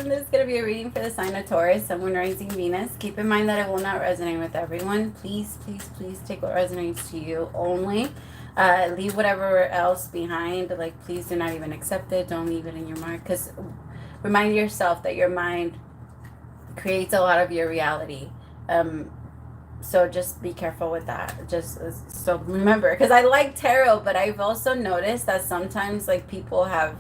and this is going to be a reading for the sign of Taurus, Sun, Moon, Rising, Venus. Keep in mind that it will not resonate with everyone. Please, please, please take what resonates to you only. Leave whatever else behind. Like, please do not even accept it. Don't leave it in your mind. Because remind yourself that your mind creates a lot of your reality. So just be careful with that. Just so remember, because I like tarot, but I've also noticed that sometimes like people have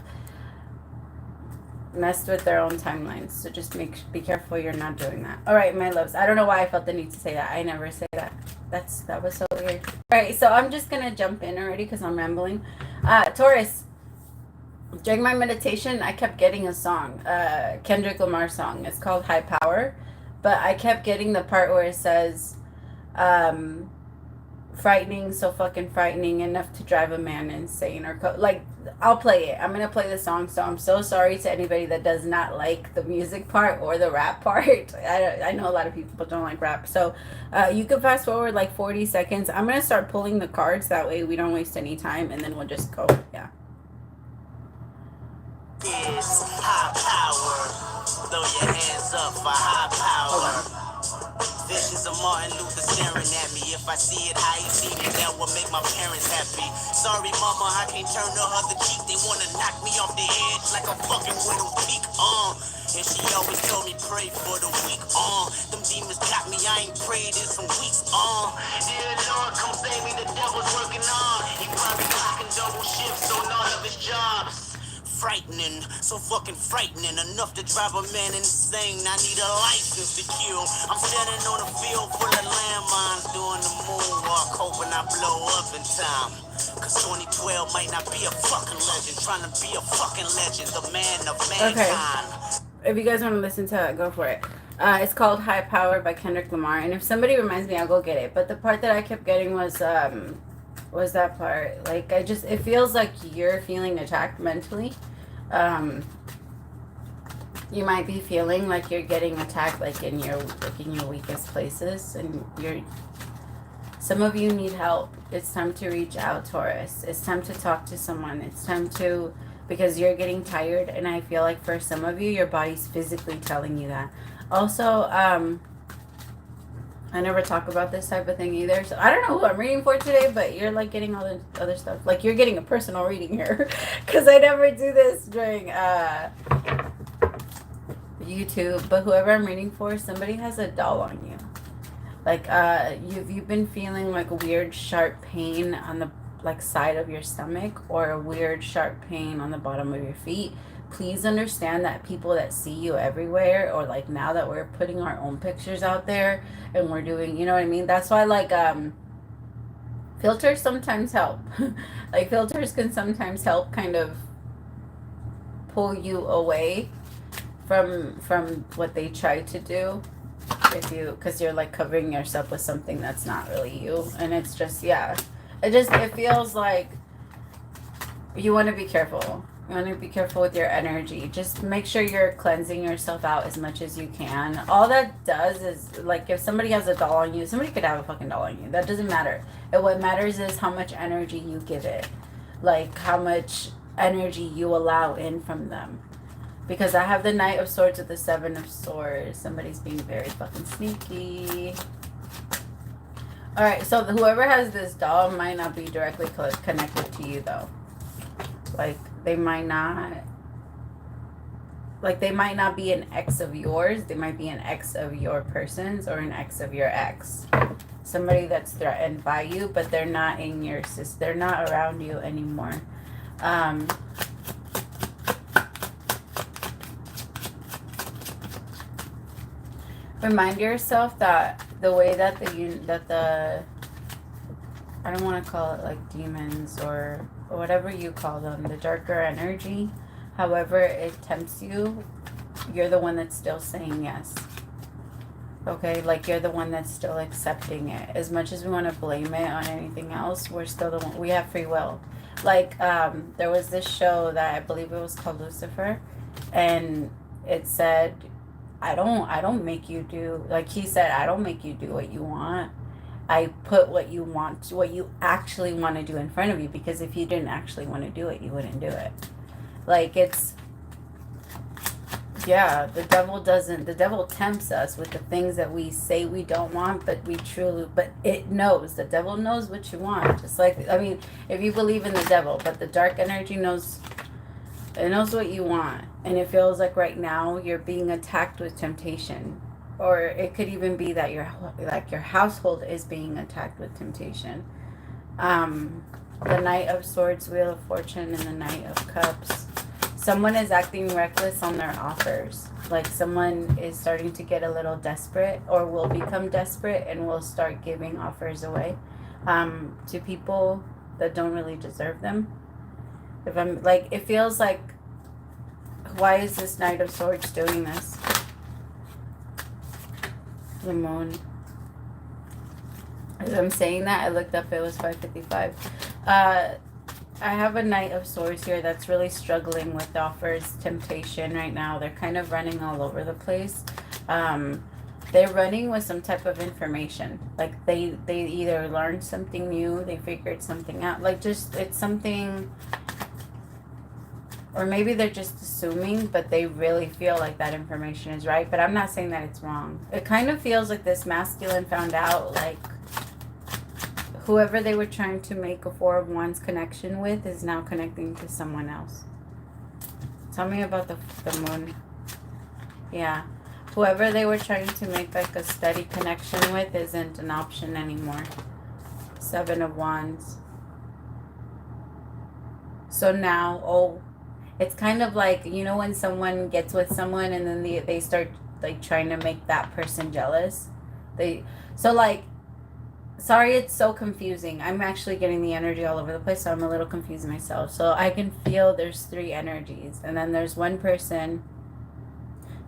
messed with their own timelines. So just be careful you're not doing that. All right, my loves. I don't know why I felt the need to say that. I never say that. That was so weird. All right, so I'm just gonna jump in already because I'm rambling. Taurus. During my meditation, I kept getting a song, Kendrick Lamar song. It's called High Power, but I kept getting the part where it says, frightening, so fucking frightening, enough to drive a man insane, or like, I'll play it. I'm gonna play the song, so I'm so sorry to anybody that does not like the music part or the rap part. I know a lot of people don't like rap, so you can fast forward like 40 seconds. I'm gonna start pulling the cards, that way we don't waste any time, and then we'll just go. Yeah. Is high power. Throw your hands up for high power. Visions of Martin Luther staring at me. If I see it how he seen it, that will make my parents happy. Sorry, mama, I can't turn the other cheek. They wanna knock me off the edge like a fucking widow peak. And she always told me pray for the weak. Them demons got me. I ain't prayed in some weeks. Dear Lord, come save me. The devil's working on. He probably working double shifts on all of his jobs. Frightening, so fucking frightening, enough to drive a man insane. I need a license to kill. I'm standing on a field full of landmines, doing the moonwalk, hoping I blow up in time. Cause 2012 might not be a fucking legend, trying to be a fucking legend, the man of mankind. Okay. If you guys want to listen to it, go for it. It's called High Power by Kendrick Lamar, and if somebody reminds me, I'll go get it. But the part that I kept getting was that part. Like, it feels like you're feeling attacked mentally. You might be feeling like you're getting attacked, like in your weakest places, and some of you need help. It's time to reach out, Taurus. It's time to talk to someone. It's time to, because you're getting tired, and I feel like for some of you, your body's physically telling you that. Also, I never talk about this type of thing either, so I don't know who I'm reading for today, but you're like getting all the other stuff. Like, you're getting a personal reading here, because I never do this during YouTube. But whoever I'm reading for, somebody has a doll on you. Like, you've been feeling like a weird sharp pain on the side of your stomach, or a weird sharp pain on the bottom of your feet. Please understand that people that see you everywhere, or like now that we're putting our own pictures out there and we're doing, you know what I mean? That's why like filters sometimes help. Like, filters can sometimes help kind of pull you away from what they try to do, because you're like covering yourself with something that's not really you. And it's just, yeah, it feels like you want to be careful. You want to be careful with your energy. Just make sure you're cleansing yourself out as much as you can. All that does is, like, if somebody has a doll on you, somebody could have a fucking doll on you. That doesn't matter. And what matters is how much energy you give it. Like, how much energy you allow in from them. Because I have the Knight of Swords with the Seven of Swords. Somebody's being very fucking sneaky. Alright, so whoever has this doll might not be directly connected to you, though. Like, they might not be an ex of yours. They might be an ex of your person's, or an ex of your ex. Somebody that's threatened by you, but they're not in your they're not around you anymore. Remind yourself that the way that the I don't want to call it like demons or whatever you call them, the darker energy, however it tempts you, you're the one that's still saying yes. Okay, like, you're the one that's still accepting it. As much as we want to blame it on anything else, we're still the one. We have free will. Like, there was this show that I believe it was called Lucifer, and it said, I don't make you do, like he said, I don't make you do what you want. I put what you want, what you actually want to do in front of you, because if you didn't actually want to do it, you wouldn't do it. Like, it's Yeah, the devil tempts us with the things that we say we don't want, but it knows. The devil knows what you want. Just like, I mean, if you believe in the devil, but the dark energy knows, it knows what you want. And it feels like right now you're being attacked with temptation. Or it could even be that your household is being attacked with temptation. The Knight of Swords, Wheel of Fortune, and the Knight of Cups. Someone is acting reckless on their offers. Like someone is starting to get a little desperate or will become desperate and will start giving offers away to people that don't really deserve them. If I'm like, it feels like, why is this Knight of Swords doing this? The Moon. As I'm saying that, I looked up, it was 5:55. I have a Knight of Swords here that's really struggling with offers, temptation right now. They're kind of running all over the place. They're running with some type of information. Like they either learned something new, they figured something out. Like just, it's something, or maybe they're just assuming, but they really feel like that information is right. But I'm not saying that it's wrong. It kind of feels like this masculine found out, like, whoever they were trying to make a Four of Wands connection with is now connecting to someone else. Tell me about the Moon. Yeah. Whoever they were trying to make like a steady connection with isn't an option anymore. Seven of Wands. So now, it's kind of like, you know, when someone gets with someone and then they start like trying to make that person jealous. Sorry, it's so confusing. I'm actually getting the energy all over the place, so I'm a little confused myself. So I can feel there's three energies. And then there's one person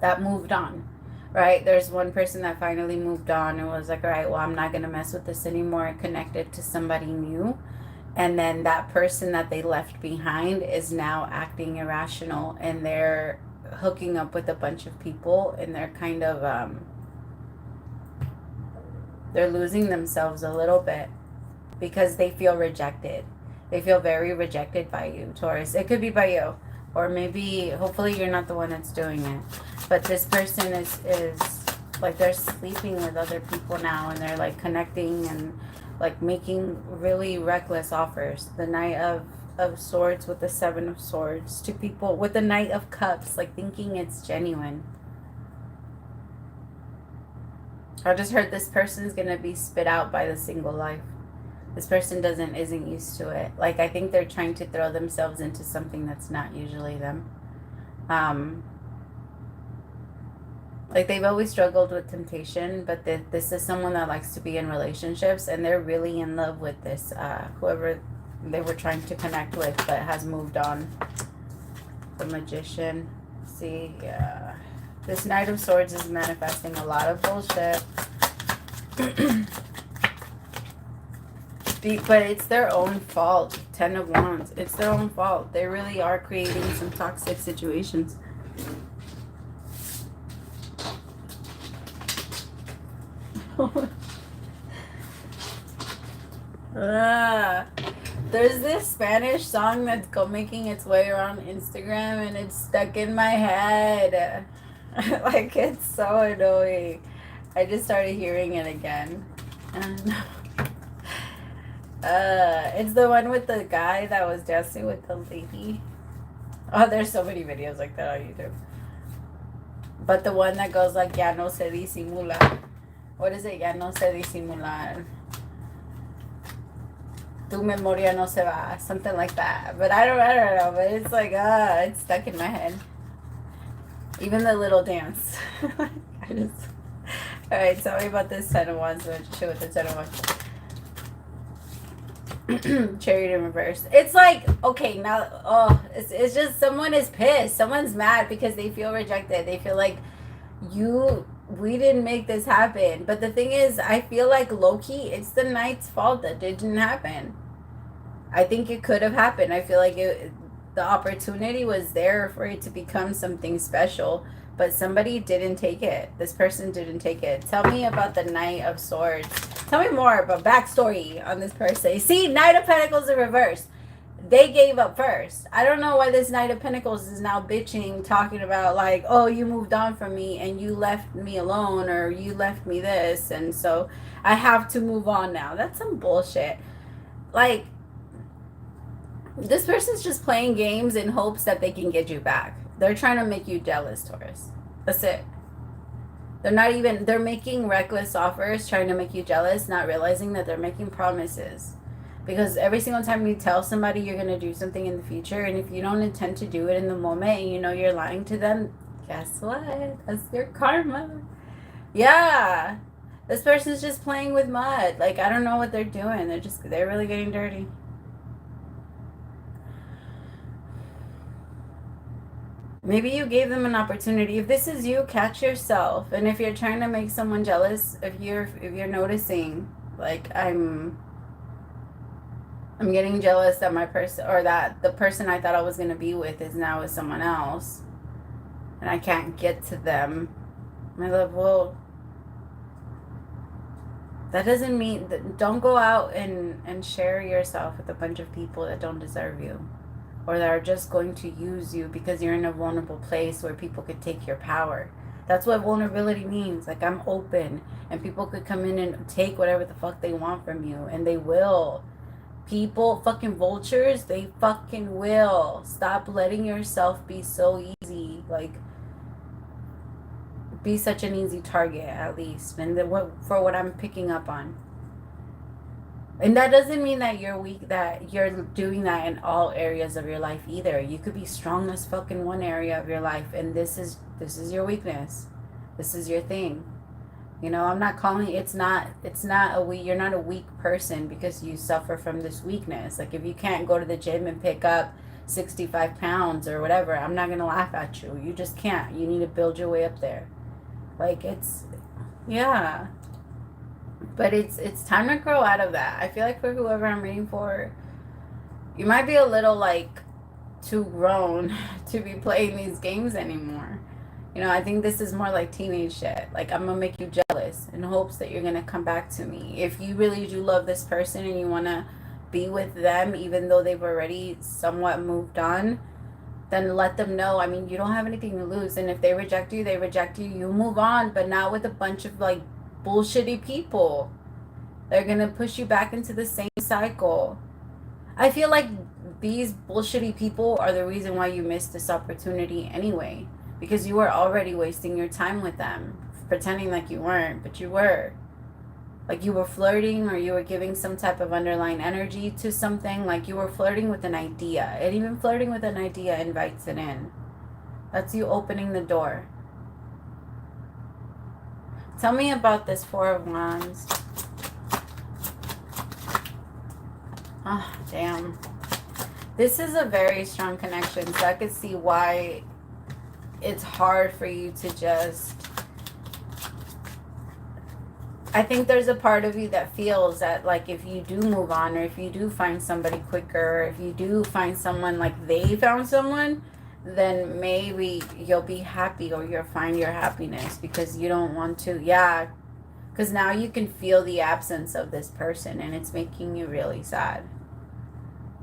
that moved on, right? There's one person that finally moved on and was like, all right, well, I'm not going to mess with this anymore. Connected to somebody new. And then that person that they left behind is now acting irrational. And they're hooking up with a bunch of people. And they're kind of... they're losing themselves a little bit because they feel rejected. They feel very rejected by you, Taurus. It could be by you. Or maybe, hopefully you're not the one that's doing it. But this person is like, they're sleeping with other people now. And they're like connecting and like making really reckless offers. The Knight of Swords with the Seven of Swords to people. With the Knight of Cups, like thinking it's genuine. I just heard this person's going to be spit out by the single life. This person isn't used to it. Like, I think they're trying to throw themselves into something that's not usually them. Like, they've always struggled with temptation, but this is someone that likes to be in relationships, and they're really in love with this, whoever they were trying to connect with, but has moved on. The Magician. See, yeah. This Knight of Swords is manifesting a lot of bullshit. But it's their own fault. Ten of Wands. It's their own fault. They really are creating some toxic situations. There's this Spanish song that's making its way around Instagram, and it's stuck in my head. Like, it's so annoying. I just started hearing it again. And it's the one with the guy that was dancing with the lady. Oh, there's so many videos like that on YouTube. But the one that goes like, ya no se disimula. What is it? Ya no se disimula. Tu memoria no se va. Something like that. But I don't know. But it's like, it's stuck in my head. Even the little dance. Alright, tell me about this Ten of Wands. Shit with the Ten of Wands. Chariot in reverse. It's like, okay, now, it's just someone is pissed. Someone's mad because they feel rejected. They feel like we didn't make this happen. But the thing is, I feel like low-key, it's the Knight's fault that it didn't happen. I think it could have happened. I feel like the opportunity was there for it to become something special, but somebody didn't take it. This person didn't take it. Tell me about the Knight of Swords. Tell me more about backstory on this person. See, Knight of Pentacles in reverse. they gave up first. I don't know why this Knight of Pentacles is now bitching, talking about like, oh, you moved on from me and you left me alone, or you left me this, and so I have to move on now. That's some bullshit. Like, this person's just playing games in hopes that they can get you back. They're trying to make you jealous, Taurus. That's it. They're making reckless offers, trying to make you jealous, not realizing that they're making promises. Because every single time you tell somebody you're going to do something in the future, and if you don't intend to do it in the moment and you know you're lying to them, guess what? That's your karma. Yeah. This person's just playing with mud. Like, I don't know what they're doing. They're really getting dirty. Maybe you gave them an opportunity. If this is you, catch yourself. And if you're trying to make someone jealous, if you're noticing, like, I'm getting jealous that my person, or that the person I thought I was going to be with is now with someone else, and I can't get to them, my love, well, that doesn't mean that, don't go out and share yourself with a bunch of people that don't deserve you, or that are just going to use you because you're in a vulnerable place where people could take your power. That's what vulnerability means. Like, I'm open, and people could come in and take whatever the fuck they want from you, and they will. People, fucking vultures, they fucking will. Stop letting yourself be so easy. Like, be such an easy target, at least. And for what I'm picking up on. And that doesn't mean that you're weak, that you're doing that in all areas of your life either. You could be strong as fuck in one area of your life, and this is your weakness. This is your thing. You know, I'm not calling, you're not a weak person because you suffer from this weakness. Like, if you can't go to the gym and pick up 65 pounds or whatever, I'm not going to laugh at you. You just can't. You need to build your way up there. Like, yeah. But it's time to grow out of that. I feel like for whoever I'm reading for, you might be a little, like, too grown to be playing these games anymore. You know, I think this is more like teenage shit. Like, I'm going to make you jealous in hopes that you're going to come back to me. If you really do love this person and you want to be with them, even though they've already somewhat moved on, then let them know. I mean, you don't have anything to lose. And if they reject you, they reject you. You move on, but not with a bunch of, like, bullshitty people. They're going to push you back into the same cycle. I feel like these bullshitty people are the reason why you missed this opportunity anyway. Because you were already wasting your time with them, pretending like you weren't, but you were. Like, you were flirting, or you were giving some type of underlying energy to something. Like, you were flirting with an idea. And even flirting with an idea invites it in. That's you opening the door. Tell me about this Four of Wands. Oh, damn. This is a very strong connection, so I could see why it's hard for you to just... I think there's a part of you that feels that, like, if you do move on, or if you do find somebody quicker, or if you do find someone like they found someone, then maybe you'll be happy, or you'll find your happiness, because you don't want to. Yeah, because now you can feel the absence of this person, and it's making you really sad.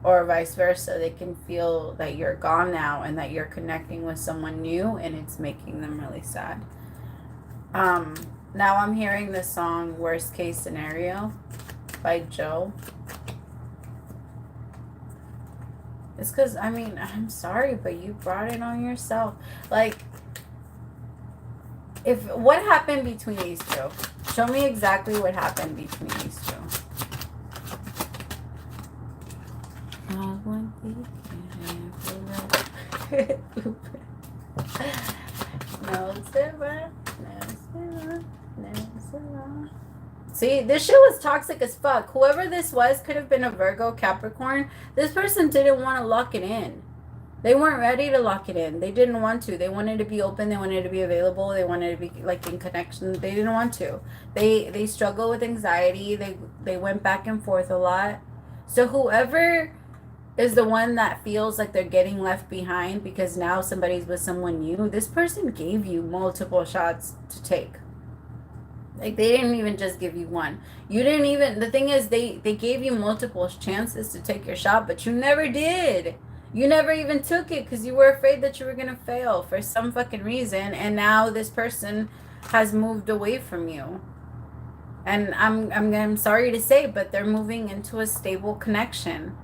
Or vice versa, they can feel that you're gone now and that you're connecting with someone new, and it's making them really sad. Now I'm hearing the song Worst Case Scenario by Joe. It's because, I mean, I'm sorry, but you brought it on yourself. Like, what happened between these two? Show me exactly what happened between these two. See, this shit was toxic as fuck. Whoever this was could have been a Virgo, Capricorn. This person didn't want to lock it in. They weren't ready to lock it in. They didn't want to. They wanted to be open. They wanted to be available. They wanted to be, like, in connection. They didn't want to. They struggle with anxiety. They went back and forth a lot. So whoever is the one that feels like they're getting left behind because now somebody's with someone new, this person gave you multiple shots to take. Like, they didn't even just give you one. You didn't even, the thing is, they gave you multiple chances to take your shot, but you never did. You never even took it because you were afraid that you were going to fail for some fucking reason. And now this person has moved away from you. And I'm sorry to say, but they're moving into a stable connection.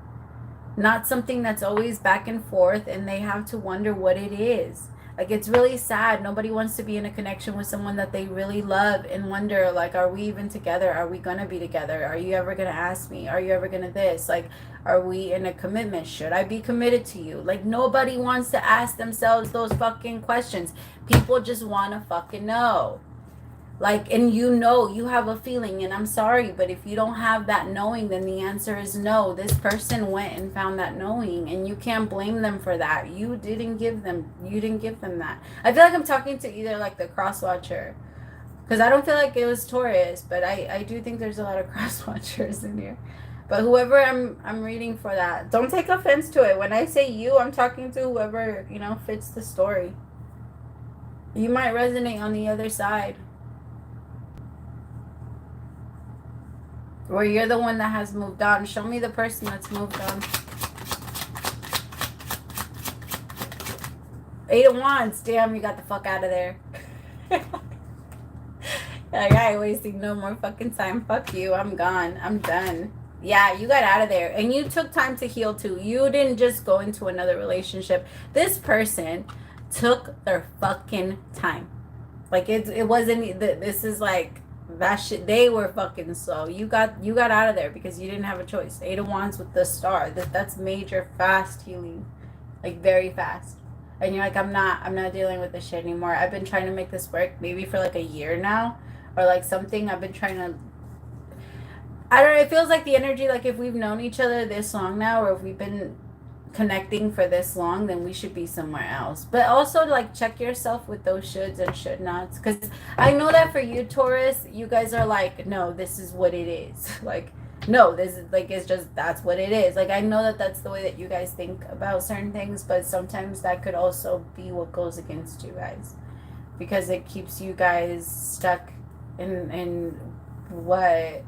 Not something that's always back and forth and they have to wonder what it is. Like, it's really sad. Nobody wants to be in a connection with someone that they really love and wonder, like, are we even together? Are we going to be together? Are you ever going to ask me? Are you ever going to this? Like, are we in a commitment? Should I be committed to you? Like, nobody wants to ask themselves those fucking questions. People just want to fucking know. Like, and you know, you have a feeling, and I'm sorry, but if you don't have that knowing, then the answer is no. This person went and found that knowing, and you can't blame them for that. You didn't give them that. I feel like I'm talking to either like the cross watcher, because I don't feel like it was Taurus, but I do think there's a lot of cross watchers in here. But whoever I'm reading for that, don't take offense to it. When I say you, I'm talking to whoever, you know, fits the story. You might resonate on the other side. Or you're the one that has moved on. Show me the person that's moved on. 8 of Wands. Damn, you got the fuck out of there. Like, I ain't wasting no more fucking time. Fuck you. I'm gone. I'm done. Yeah, you got out of there. And you took time to heal too. You didn't just go into another relationship. This person took their fucking time. Like, it wasn't, this is like, that shit, they were fucking slow. You got out of there because you didn't have a choice. 8 of Wands with the star. That's major fast healing. Like, very fast. And you're like, I'm not dealing with this shit anymore. I've been trying to make this work maybe for like a year now. Or like something. I've been trying to, I don't know, it feels like the energy, like if we've known each other this long now, or if we've been connecting for this long, then we should be somewhere else. But also, like, check yourself with those shoulds and should nots, because I know that for you, Taurus, you guys are like, no, this is what it is. Like, no, this is like, it's just, that's what it is. Like, I know that that's the way that you guys think about certain things, but sometimes that could also be what goes against you guys, because it keeps you guys stuck in what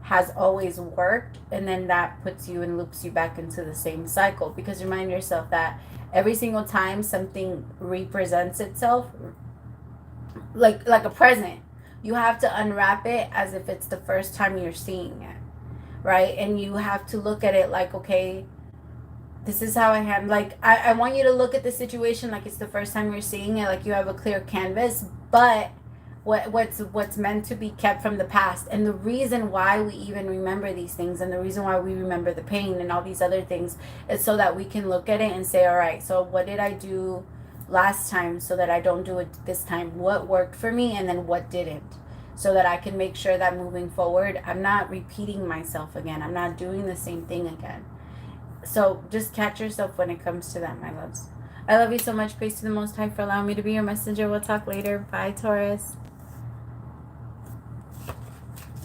has always worked, and then that puts you and loops you back into the same cycle. Because remind yourself that every single time something represents itself, like a present, you have to unwrap it as if it's the first time you're seeing it, right? And you have to look at it like, okay, this is how I have, like, I want you to look at the situation like it's the first time you're seeing it, like you have a clear canvas, but what's meant to be kept from the past. And the reason why we even remember these things, and the reason why we remember the pain and all these other things, is so that we can look at it and say, all right, so what did I do last time so that I don't do it this time? What worked for me, and then what didn't, so that I can make sure that moving forward, I'm not repeating myself again. I'm not doing the same thing again. So just catch yourself when it comes to that, my loves. I love you so much. Praise to the Most High for allowing me to be your messenger. We'll talk later. Bye, Taurus.